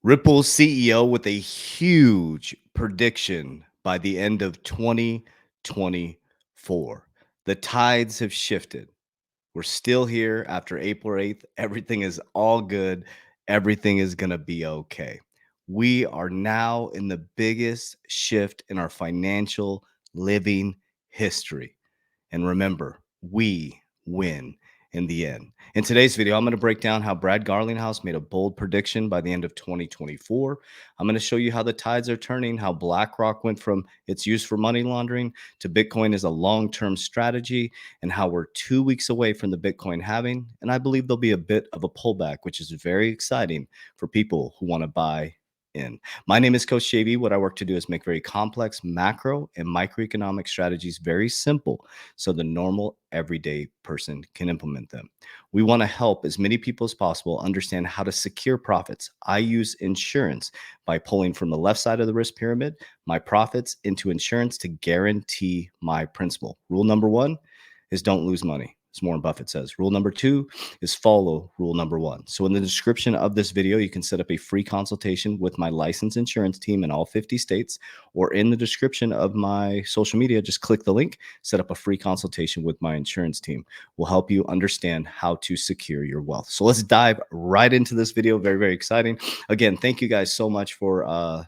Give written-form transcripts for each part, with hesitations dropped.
Ripple's CEO with a huge prediction by the end of 2024. The tides have shifted. We're still here after April 8th. Everything is all good. Everything is going to be okay. We are now in the biggest shift in our financial living history. And remember, we win in the end. In today's video, I'm going to break down how Brad Garlinghouse made a bold prediction by the end of 2024. I'm going to show you how the tides are turning, how BlackRock went from its use for money laundering to Bitcoin as a long-term strategy, and how we're 2 weeks away from the Bitcoin halving. And I believe there'll be a bit of a pullback, which is very exciting for people who want to buy in. My name is Coach JV. What I work to do is make very complex macro and microeconomic strategies very simple so the normal everyday person can implement them. We want to help as many people as possible understand how to secure profits. I use insurance by pulling from the left side of the risk pyramid my profits into insurance to guarantee my principal. Rule number one is don't lose money, as Warren Buffett says. Rule number two is follow rule number one. So in the description of this video, you can set up a free consultation with my licensed insurance team in all 50 states, or in the description of my social media, just click the link, set up a free consultation with my insurance team. We'll help you understand how to secure your wealth. So let's dive right into this video. Very, very exciting. Again, thank you guys so much for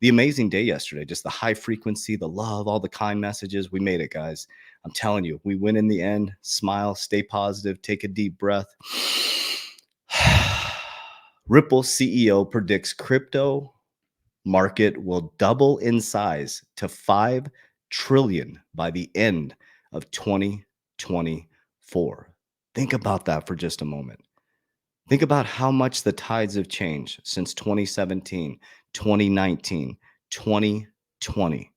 the amazing day yesterday. Just the high frequency, the love, all the kind messages. We made it, guys. I'm telling you, we win in the end. Smile, stay positive, take a deep breath. Ripple CEO predicts crypto market will double in size to 5 trillion by the end of 2024. Think about that for just a moment. Think about how much the tides have changed since 2017, 2019, 2020.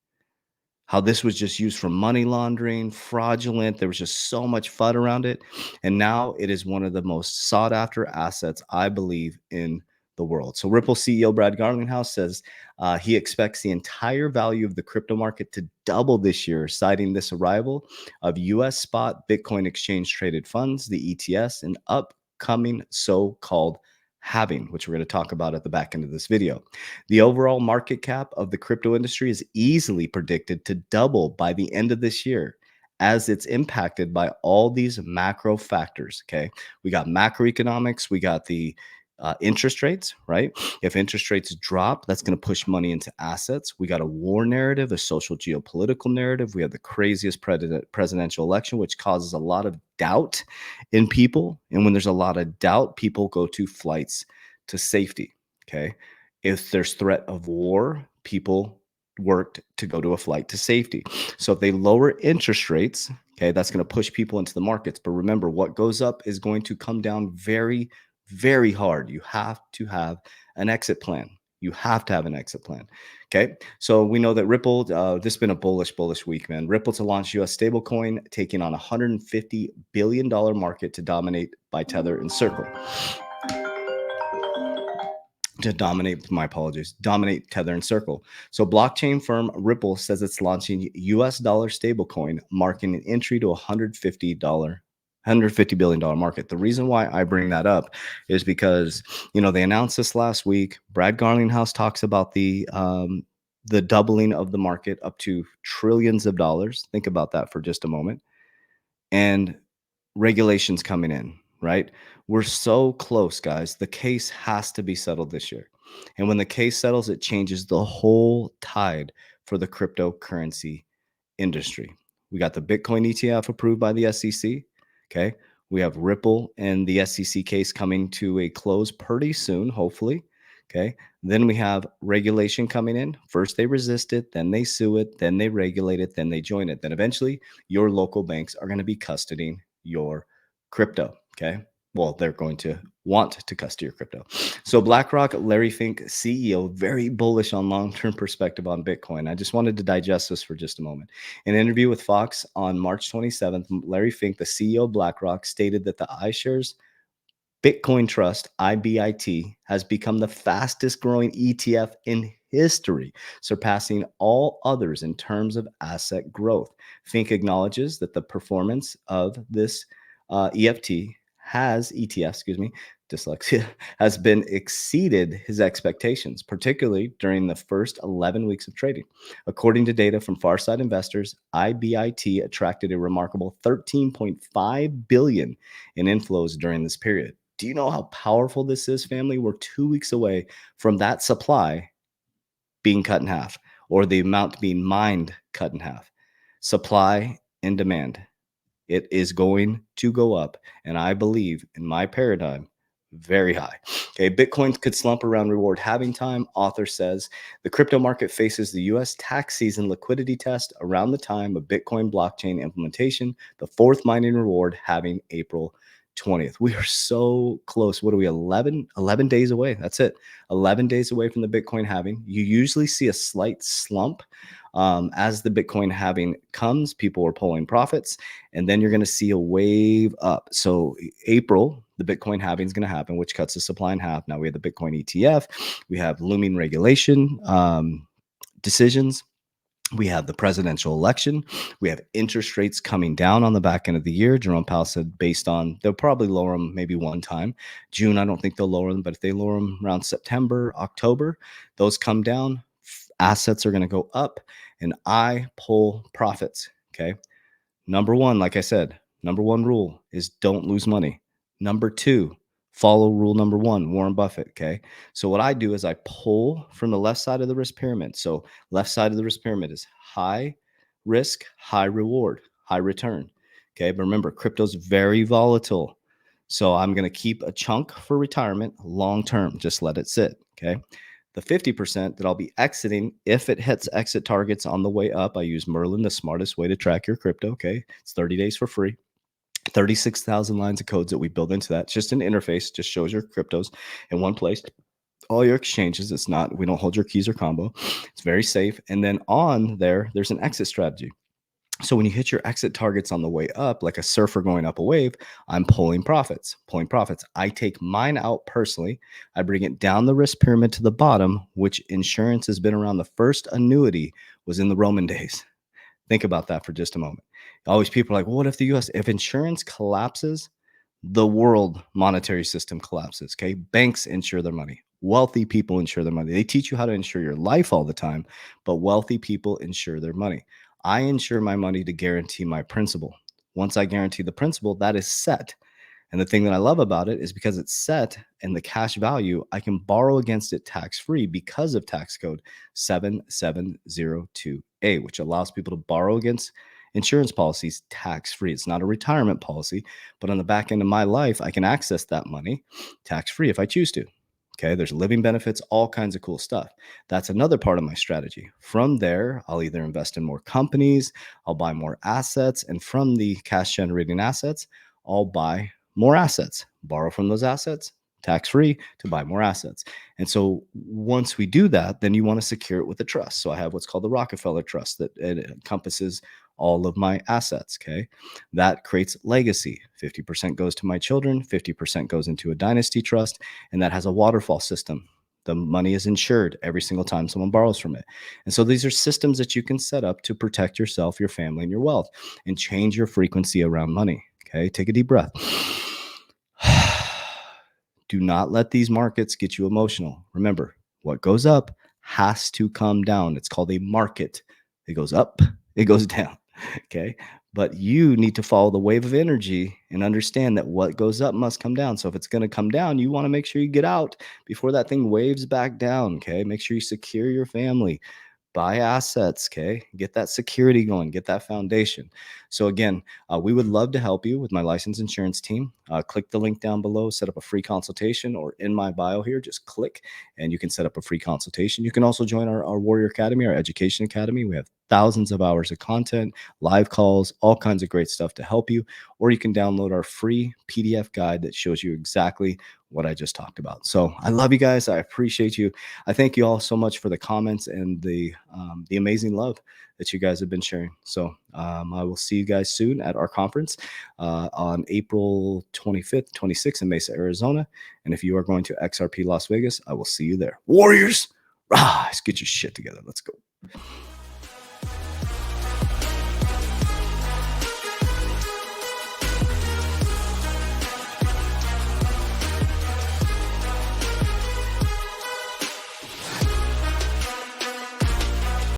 How this was just used for money laundering, fraudulent. There was just so much FUD around it. And now it is one of the most sought after assets, I believe, in the world. So Ripple CEO Brad Garlinghouse says he expects the entire value of the crypto market to double this year, citing this arrival of US spot Bitcoin exchange traded funds, the ETS, and upcoming so-called halving, which we're going to talk about at the back end of this video. The overall market cap of the crypto industry is easily predicted to double by the end of this year, as it's impacted by all these macro factors. Okay. We got macroeconomics, we got the interest rates, right? If interest rates drop, that's going to push money into assets. We got a war narrative, a social geopolitical narrative. We have the craziest presidential election, which causes a lot of doubt in people. And when there's a lot of doubt, people go to flights to safety. Okay. If there's threat of war, people worked to go to a flight to safety. So if they lower interest rates, okay, that's going to push people into the markets. But remember, what goes up is going to come down very, very hard. You have to have an exit plan. You have to have an exit plan. Okay. So we know that Ripple, this has been a bullish week, man. Ripple to launch US stablecoin, taking on $150 billion market to dominate by Tether and Circle. Dominate Tether and Circle. So blockchain firm Ripple says it's launching US dollar stablecoin, marking an entry to $150 billion market. The reason why I bring that up is because, they announced this last week. Brad Garlinghouse talks about the doubling of the market up to trillions of dollars. Think about that for just a moment. And regulations coming in, right? We're so close, guys. The case has to be settled this year. And when the case settles, it changes the whole tide for the cryptocurrency industry. We got the Bitcoin ETF approved by the SEC. Okay. We have Ripple and the SEC case coming to a close pretty soon, hopefully. Okay. Then we have regulation coming in. First, they resist it, then they sue it, then they regulate it, then they join it. Then eventually, your local banks are going to be custodying your crypto. Okay. Well, they're going to want to custody your crypto. So BlackRock, Larry Fink, CEO, very bullish on long-term perspective on Bitcoin. I just wanted to digest this for just a moment. In an interview with Fox on March 27th, Larry Fink, the CEO of BlackRock, stated that the iShares Bitcoin Trust, IBIT, has become the fastest growing ETF in history, surpassing all others in terms of asset growth. Fink acknowledges that the performance of this EFT has ETF, excuse me, dyslexia, has been exceeded his expectations, particularly during the first 11 weeks of trading. According to data from Farside Investors, IBIT attracted a remarkable 13.5 billion in inflows during this period. Do you know how powerful this is, family? We're 2 weeks away from that supply being cut in half, or the amount being mined cut in half. Supply and demand. It is going to go up. And I believe in my paradigm, very high. Okay. Bitcoin could slump around reward halving time. Author says the crypto market faces the US tax season liquidity test around the time of Bitcoin blockchain implementation, the fourth mining reward halving April 20th. We are so close. What are we, 11 days away? That's it. 11 days away from the Bitcoin halving. You usually see a slight slump as the Bitcoin halving comes. People are pulling profits, and then you're going to see a wave up. So April, the Bitcoin halving is going to happen, which cuts the supply in half. Now we have the Bitcoin ETF. We have looming regulation decisions. We have the presidential election. We have interest rates coming down on the back end of the year. Jerome Powell said based on, they'll probably lower them maybe one time. June, I don't think they'll lower them, but if they lower them around September, October, those come down. Assets are going to go up, and I pull profits. Okay. Number one, like I said, number one rule is don't lose money. Number two, follow rule number one, Warren Buffett. Okay. So what I do is I pull from the left side of the risk pyramid. So left side of the risk pyramid is high risk, high reward, high return. Okay. But remember, crypto's very volatile. So I'm going to keep a chunk for retirement long term. Just let it sit. Okay. The 50% that I'll be exiting, if it hits exit targets on the way up, I use Merlin, the smartest way to track your crypto. Okay. It's 30 days for free. 36,000 lines of codes that we build into that. It's just an interface, just shows your cryptos in one place. All your exchanges. It's not, we don't hold your keys or combo. It's very safe. And then on there's an exit strategy. So when you hit your exit targets on the way up, like a surfer going up a wave, I'm pulling profits. I take mine out personally. I bring it down the risk pyramid to the bottom, which insurance has been around. The first annuity was in the Roman days. Think about that for just a moment. Always people are like, well, what if the US, if insurance collapses, the world monetary system collapses. Okay. Banks insure their money. Wealthy people insure their money. They teach you how to insure your life all the time, but wealthy people insure their money. I insure my money to guarantee my principal. Once I guarantee the principal, that is set. And the thing that I love about it is because it's set and the cash value, I can borrow against it tax free because of tax code 7702A, which allows people to borrow against insurance policies tax free. It's not a retirement policy, but on the back end of my life, I can access that money tax free if I choose to. Okay, there's living benefits, all kinds of cool stuff. That's another part of my strategy. From there, I'll either invest in more companies, I'll buy more assets, and from the cash generating assets, I'll buy more assets, borrow from those assets, tax free to buy more assets. And so once we do that, then you want to secure it with a trust. So I have what's called the Rockefeller Trust that it encompasses all of my assets. Okay. That creates legacy. 50% goes to my children, 50% goes into a dynasty trust, and that has a waterfall system. The money is insured every single time someone borrows from it. And so these are systems that you can set up to protect yourself, your family, and your wealth and change your frequency around money. Okay. Take a deep breath. Do not let these markets get you emotional. Remember, what goes up has to come down. It's called a market. It goes up, it goes down. Okay. But you need to follow the wave of energy and understand that what goes up must come down. So if it's going to come down, you want to make sure you get out before that thing waves back down. Okay. Make sure you secure your family. Buy assets, okay? Get that security going, get that foundation. So again, we would love to help you with my licensed insurance team. Click the link down below, set up a free consultation, or in my bio here, just click and you can set up a free consultation. You can also join our Warrior Academy, our education academy. We have thousands of hours of content, live calls, all kinds of great stuff to help you. Or you can download our free PDF guide that shows you exactly what I just talked about. So I love you guys. I appreciate you. I thank you all so much for the comments and the amazing love that you guys have been sharing. So I will see you guys soon at our conference on April 25th, 26th in Mesa, Arizona. And if you are going to XRP Las Vegas, I will see you there. Warriors, rise, get your shit together. Let's go.